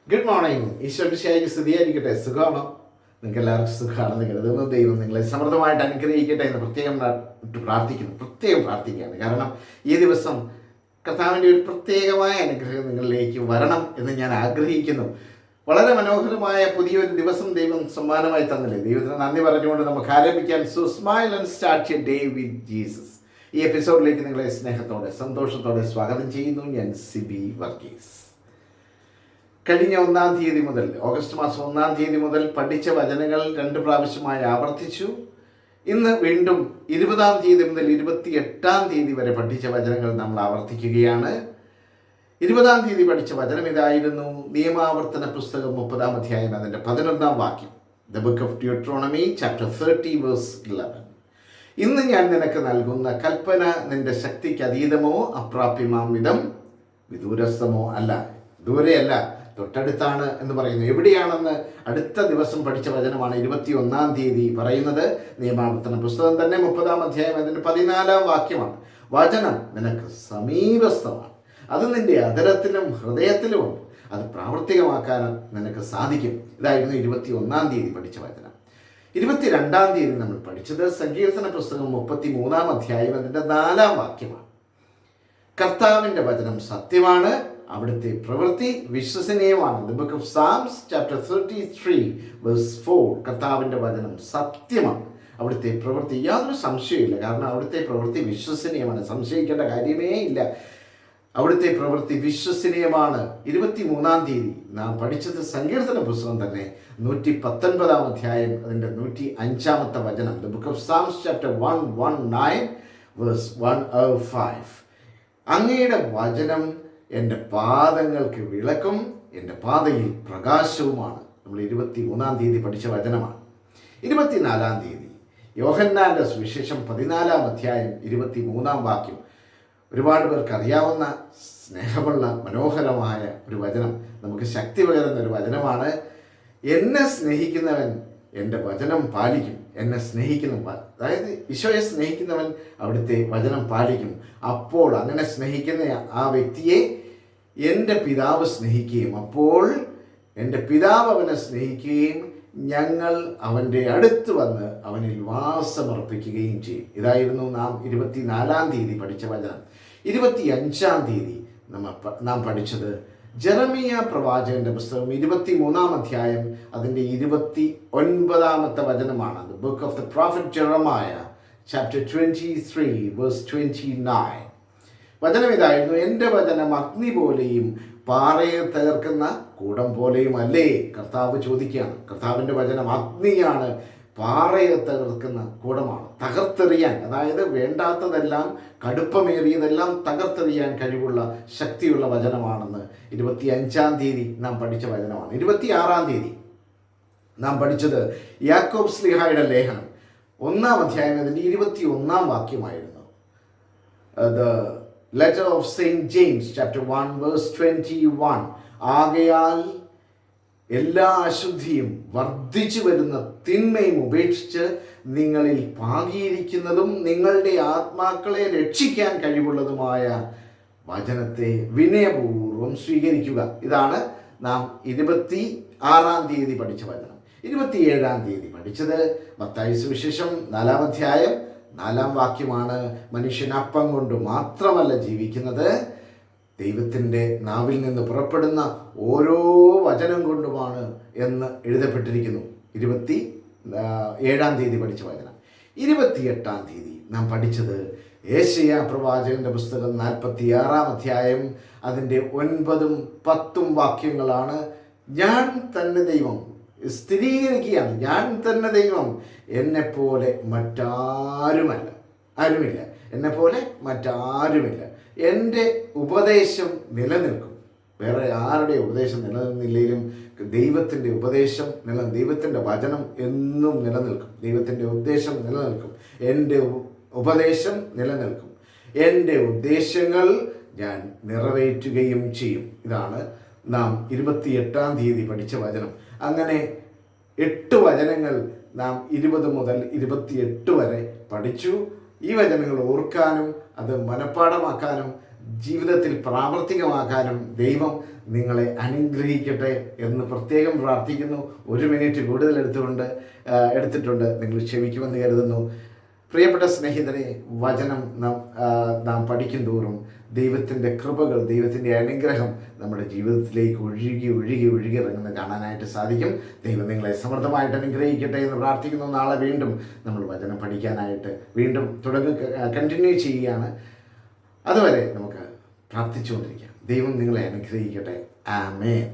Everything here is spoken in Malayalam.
Good morning. ഈശ്വരശായിക്ക് സ്തുതിയായിരിക്കട്ടെ. സുഖമാണോ? നിങ്ങൾക്ക് എല്ലാവർക്കും സുഖമാണെന്ന് കരുതുന്നു. ദൈവം നിങ്ങളെ സമൃദ്ധമായിട്ട് അനുഗ്രഹിക്കട്ടെ എന്ന് പ്രത്യേകം പ്രാർത്ഥിക്കുകയാണ്. കാരണം ഈ ദിവസം കർത്താവിൻ്റെ ഒരു പ്രത്യേകമായ അനുഗ്രഹം നിങ്ങളിലേക്ക് വരണം എന്ന് ഞാൻ ആഗ്രഹിക്കുന്നു. വളരെ മനോഹരമായ പുതിയൊരു ദിവസം ദൈവം സമ്മാനമായി തന്നില്ലേ. ദൈവത്തിന് നന്ദി പറഞ്ഞുകൊണ്ട് നമുക്ക് ആരംഭിക്കാം. So smile and start your day with Jesus. ഈ എപ്പിസോഡിലേക്ക് നിങ്ങളെ സ്നേഹത്തോടെ സന്തോഷത്തോടെ സ്വാഗതം ചെയ്യുന്നു. ഞാൻ സിബി വർഗീസ്. കഴിഞ്ഞ 1-ാം തീയതി മുതൽ, ഓഗസ്റ്റ് മാസം 1-ാം തീയതി മുതൽ പഠിച്ച വചനങ്ങൾ 2 പ്രാവശ്യമായി ആവർത്തിച്ചു. ഇന്ന് വീണ്ടും 20-ാം തീയതി മുതൽ 28-ാം തീയതി വരെ പഠിച്ച വചനങ്ങൾ നമ്മൾ ആവർത്തിക്കുകയാണ്. 20-ാം തീയതി പഠിച്ച വചനം ഇതായിരുന്നു. നിയമാവർത്തന പുസ്തകം 30-ാം അധ്യായം അതിൻ്റെ 11-ാം വാക്യം. The book of Deuteronomy chapter 30 verse 11. ഇന്ന് ഞാൻ നിനക്ക് നൽകുന്ന കൽപ്പന നിന്റെ ശക്തിക്ക് അതീതമോ അപ്രാപ്യമാം വിധം വിദൂരസ്ഥമോ അല്ല. ദൂരെയല്ല, തൊട്ടടുത്താണ് എന്ന് പറയുന്നു. എവിടെയാണെന്ന് അടുത്ത ദിവസം പഠിച്ച വചനമാണ് 21-ാം തീയതി പറയുന്നത്. നിയമാവർത്തന പുസ്തകം തന്നെ 30-ാം അധ്യായം അതിൻ്റെ 14-ാം വാക്യമാണ്. വചനം നിനക്ക് സമീപസ്ഥമാണ്, അത് നിന്റെ അധരത്തിലും ഹൃദയത്തിലുമുണ്ട്, അത് പ്രാവർത്തികമാക്കാൻ നിനക്ക് സാധിക്കും. ഇതായിരുന്നു 21-ാം തീയതി പഠിച്ച വചനം. 22-ാം തീയതി നമ്മൾ പഠിച്ചത് സങ്കീർത്തന പുസ്തകം 33-ാം അധ്യായം അതിൻ്റെ 4-ാം വാക്യമാണ്. കർത്താവിൻ്റെ വചനം സത്യമാണ്, അവിടുത്തെ പ്രവൃത്തി വിശ്വസനീയമാണ്. The book of Psalms chapter 33 verse 4. കർത്താവിൻ്റെ വചനം സത്യമാണ്, അവിടുത്തെ പ്രവൃത്തി യാതൊരു സംശയമില്ല. കാരണം അവിടുത്തെ പ്രവൃത്തി വിശ്വസനീയമാണ്, സംശയിക്കേണ്ട കാര്യമേ ഇല്ല. അവിടുത്തെ പ്രവൃത്തി വിശ്വസനീയമാണ്. 23-ാം തീയതി നാം പഠിച്ചത് സങ്കീർത്തന പുസ്തകം തന്നെ 119-ാം അധ്യായം അതിൻ്റെ 105-ാമത്തെ വചനം. The book of Psalms chapter 119 verse 105. അങ്ങയുടെ വചനം എൻ്റെ പാദങ്ങൾക്ക് വിളക്കും എൻ്റെ പാതയിൽ പ്രകാശവുമാണ്. നമ്മൾ 23-ാം തീയതി പഠിച്ച വചനമാണ്. 24-ാം തീയതി യോഹന്നാൻ്റെ സുവിശേഷം 14-ാം അധ്യായം 23-ാം വാക്യം. ഒരുപാട് പേർക്ക് അറിയാവുന്ന സ്നേഹമുള്ള മനോഹരമായ ഒരു വചനം, നമുക്ക് ശക്തി പകരുന്ന ഒരു വചനമാണ്. എന്നെ സ്നേഹിക്കുന്നവൻ എൻ്റെ വചനം പാലിക്കും. എന്നെ അതായത് ഈശോയെ സ്നേഹിക്കുന്നവൻ അവിടുത്തെ വചനം പാലിക്കും. അപ്പോൾ അങ്ങനെ സ്നേഹിക്കുന്ന ആ വ്യക്തിയെ എൻ്റെ പിതാവ് സ്നേഹിക്കുകയും അപ്പോൾ എൻ്റെ പിതാവ് അവനെ സ്നേഹിക്കുകയും ഞങ്ങൾ അവൻ്റെ അടുത്ത് വന്ന് അവനിൽ വാസമർപ്പിക്കുകയും ചെയ്യും. ഇതായിരുന്നു നാം 24-ാം തീയതി പഠിച്ച വചനം. 25-ാം തീയതി നാം പഠിച്ചത് ജെറമിയ പ്രവാചകന്റെ പുസ്തകം 23-ാം അധ്യായം അതിൻ്റെ 29-ാമത്തെ വചനമാണ്. The book of the prophet Jeremiah chapter 23 verse 29. വചനം ഇതായിരുന്നു. എൻ്റെ വചനം അഗ്നി പോലെയും പാറയെ തകർക്കുന്ന കൂടം പോലെയും അല്ലേ? കർത്താവ് ചോദിക്കുകയാണ്. കർത്താവിൻ്റെ വചനം അഗ്നിയാണ്, പാറയെ തകർക്കുന്ന കൂടമാണ്. തകർത്തെറിയാൻ, അതായത് വേണ്ടാത്തതെല്ലാം കടുപ്പമേറിയതെല്ലാം തകർത്തെറിയാൻ കഴിവുള്ള ശക്തിയുള്ള വചനമാണെന്ന് 25-ാം തീയതി നാം പഠിച്ച വചനമാണ്. 26-ാം തീയതി നാം പഠിച്ചത് യാക്കോബ് ശ്ലീഹായുടെ ലേഖനം 1-ാം അധ്യായം അതിൻ്റെ 21-ാം വാക്യമായിരുന്നു. The letter of Saint James chapter 1 verse 21. ആകയാൽ എല്ലാ അശുദ്ധിയും വർദ്ധിച്ചു വരുന്ന തിന്മയും ഉപേക്ഷിച്ച് നിങ്ങളിൽ പാകിയിരിക്കുന്നതും നിങ്ങളുടെ ആത്മാക്കളെ രക്ഷിക്കാൻ കഴിവുള്ളതുമായ വചനത്തെ വിനയപൂർവ്വം സ്വീകരിക്കുക. ഇതാണ് നാം 26-ാം തീയതി പഠിച്ച വചനം. 27-ാം തീയതി പഠിച്ചത് മത്തായി സുവിശേഷം 4-ാം അധ്യായം 4-ാം വാക്യമാണ്. മനുഷ്യൻ അപ്പം കൊണ്ട് മാത്രമല്ല ജീവിക്കുന്നത്, ദൈവത്തിൻ്റെ നാവിൽ നിന്ന് പുറപ്പെടുന്ന ഓരോ വചനം കൊണ്ടുമാണ് എന്ന് എഴുതപ്പെട്ടിരിക്കുന്നു. 27-ാം തീയതി പഠിച്ച വചനം. 28-ാം തീയതി നാം പഠിച്ചത് യേശയ്യാ പ്രവാചകന്റെ പുസ്തകം 46-ാം അധ്യായം അതിൻ്റെ 9-ഉം 10-ഉം വാക്യങ്ങളാണ്. ഞാൻ തന്നെ ദൈവം സ്ഥിരീകരിക്കുകയാണ്. ഞാൻ തന്നെ ദൈവം, എന്നെപ്പോലെ ആരുമില്ല. എന്നെപ്പോലെ മറ്റാരുമില്ല. എൻ്റെ ഉപദേശം നിലനിൽക്കും. വേറെ ആരുടെ ഉപദേശം നിലനിന്നില്ലെങ്കിലും ദൈവത്തിൻ്റെ ഉപദേശം ദൈവത്തിൻ്റെ വചനം എന്നും നിലനിൽക്കും. ദൈവത്തിൻ്റെ ഉദ്ദേശം നിലനിൽക്കും. എൻ്റെ ഉപദേശം നിലനിൽക്കും. എൻ്റെ ഉദ്ദേശങ്ങൾ ഞാൻ നിറവേറ്റുകയും ചെയ്യും. ഇതാണ് നാം 28-ാം തീയതി പഠിച്ച വചനം. അങ്ങനെ 8 വചനങ്ങൾ നാം 20 മുതൽ 28 വരെ പഠിച്ചു. ഈ വചനങ്ങൾ ഓർക്കാനും അത് മനഃപ്പാഠമാക്കാനും ജീവിതത്തിൽ പ്രാവർത്തികമാക്കാനും ദൈവം നിങ്ങളെ അനുഗ്രഹിക്കട്ടെ എന്ന് പ്രത്യേകം പ്രാർത്ഥിക്കുന്നു. 1 മിനിറ്റ് കൂടുതൽ എടുത്തിട്ടുണ്ട്, നിങ്ങൾ ക്ഷമിക്കുമെന്ന് കരുതുന്നു. പ്രിയപ്പെട്ട സ്നേഹിതരെ, വചനം നാം പഠിക്കും തോറും ദൈവത്തിൻ്റെ കൃപകൾ, ദൈവത്തിൻ്റെ അനുഗ്രഹം നമ്മുടെ ജീവിതത്തിലേക്ക് ഒഴുകി ഇറങ്ങുന്ന കാണാനായിട്ട് സാധിക്കും. ദൈവം നിങ്ങളെ സമൃദ്ധമായിട്ട് അനുഗ്രഹിക്കട്ടെ എന്ന് പ്രാർത്ഥിക്കുന്നു. നാളെ വീണ്ടും നമ്മൾ വചനം പഠിക്കാനായിട്ട് വീണ്ടും കണ്ടിന്യൂ ചെയ്യുകയാണ്. അതുവരെ നമുക്ക് പ്രാർത്ഥിച്ചുകൊണ്ടിരിക്കാം. ദൈവം നിങ്ങളെ അനുഗ്രഹിക്കട്ടെ. ആമേൻ.